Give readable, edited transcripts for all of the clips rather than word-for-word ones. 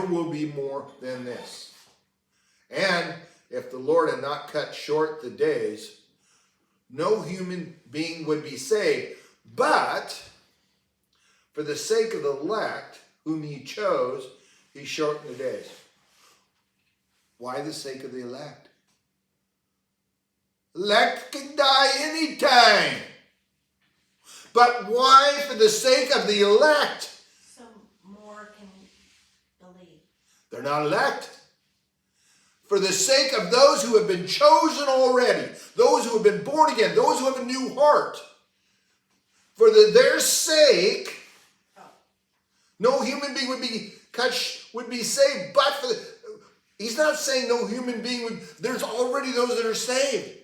will be more than this. And if the Lord had not cut short the days, no human being would be saved. But for the sake of the elect, whom he chose, he shortened the days. Why the sake of the elect? Elect can die anytime. But why for the sake of the elect? So more can believe. They're not elect. For the sake of those who have been chosen already, those who have been born again, those who have a new heart, for their sake, no human being would be saved. But for he's not saying no human being would. There's already those that are saved.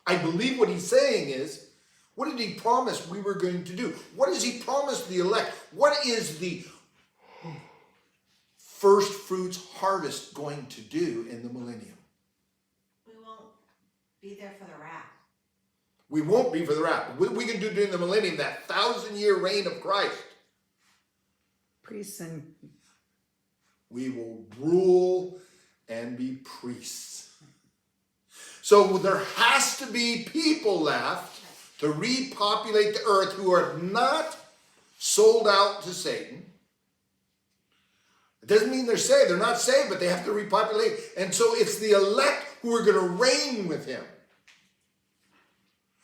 I believe what he's saying is, what did he promise we were going to do? What does he promise the elect? What is the first fruits harvest going to do in the millennium? We won't be there for the wrath. We won't be for the wrath. What we can do during the millennium, that 1,000-year reign of Christ. Priests and we will rule and be priests. So there has to be people left to repopulate the earth who are not sold out to Satan. It doesn't mean they're saved. They're not saved, but they have to repopulate. And so it's the elect who are going to reign with him.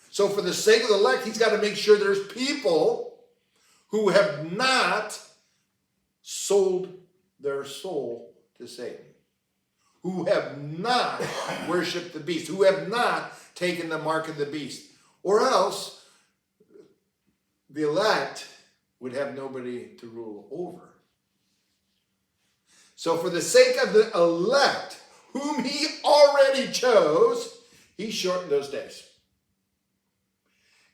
So for the sake of the elect, he's got to make sure there's people who have not sold their soul to Satan, who have not worshipped the beast, who have not taken the mark of the beast. Or else the elect would have nobody to rule over. So for the sake of the elect, whom he already chose, he shortened those days.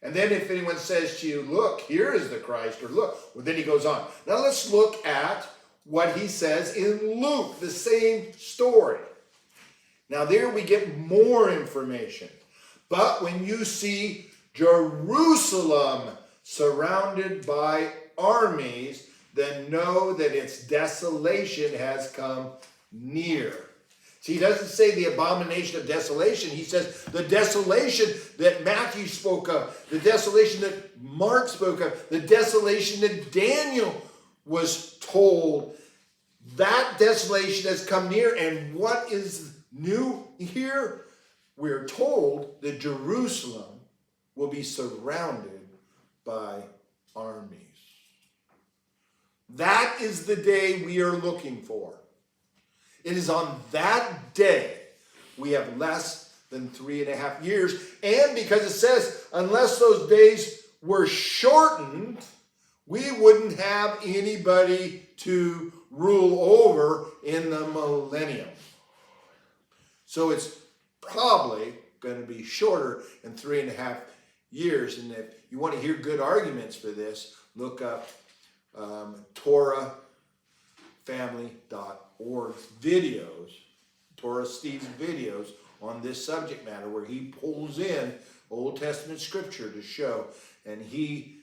And then if anyone says to you, look, here is the Christ, or look, well, then he goes on. Now let's look at what he says in Luke, the same story. Now there we get more information. But when you see Jerusalem surrounded by armies, then know that its desolation has come near. See, he doesn't say the abomination of desolation. He says the desolation that Matthew spoke of, the desolation that Mark spoke of, the desolation that Daniel was told. That desolation has come near. And what is new here? We're told that Jerusalem will be surrounded by armies. That is the day we are looking for. It is on that day we have less than 3.5 years. And because it says, unless those days were shortened, we wouldn't have anybody to rule over in the millennium. So it's probably going to be shorter in 3.5 years. And if you want to hear good arguments for this, look up TorahFamily.org videos, Torah Steve's videos on this subject matter, where he pulls in Old Testament scripture to show, and he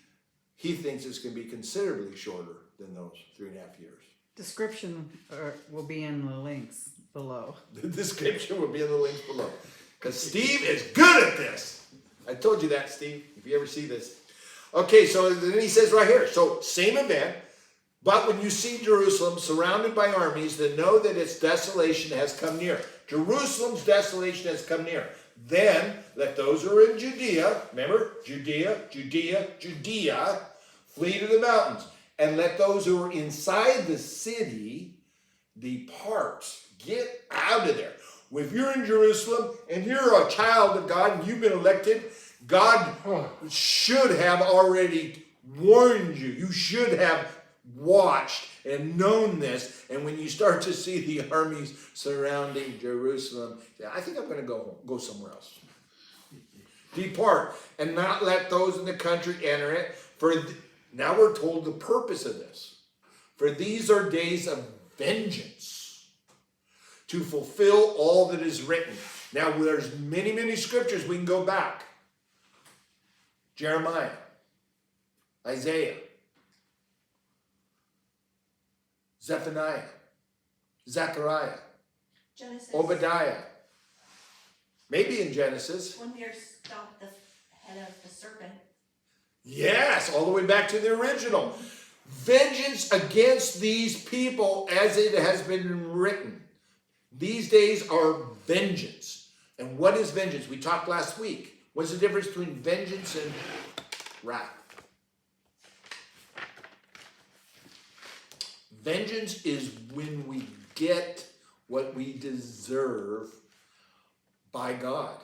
thinks it's going to be considerably shorter than those 3.5 years. description will be in the links below. The description will be in the links below. Because Steve is good at this. I told you that, Steve, if you ever see this. Okay, so then he says right here, so same event, but when you see Jerusalem surrounded by armies, then know that its desolation has come near. Jerusalem's desolation has come near. Then let those who are in Judea, remember, Judea, flee to the mountains. And let those who are inside the city depart. Get out of there. If you're in Jerusalem and you're a child of God and you've been elected, God should have already warned you. You should have watched and known this. And when you start to see the armies surrounding Jerusalem, I think I'm going to go somewhere else. Depart and not let those in the country enter it. For now we're told the purpose of this. For these are days of vengeance, to fulfill all that is written. Now there's many, many scriptures we can go back. Jeremiah, Isaiah, Zephaniah, Zechariah, Genesis. Obadiah. Maybe in Genesis. When Peter stomped the head of the serpent. Yes, all the way back to the original. Vengeance against these people as it has been written. These days are vengeance. And what is vengeance? We talked last week. What's the difference between vengeance and wrath? Vengeance is when we get what we deserve by God.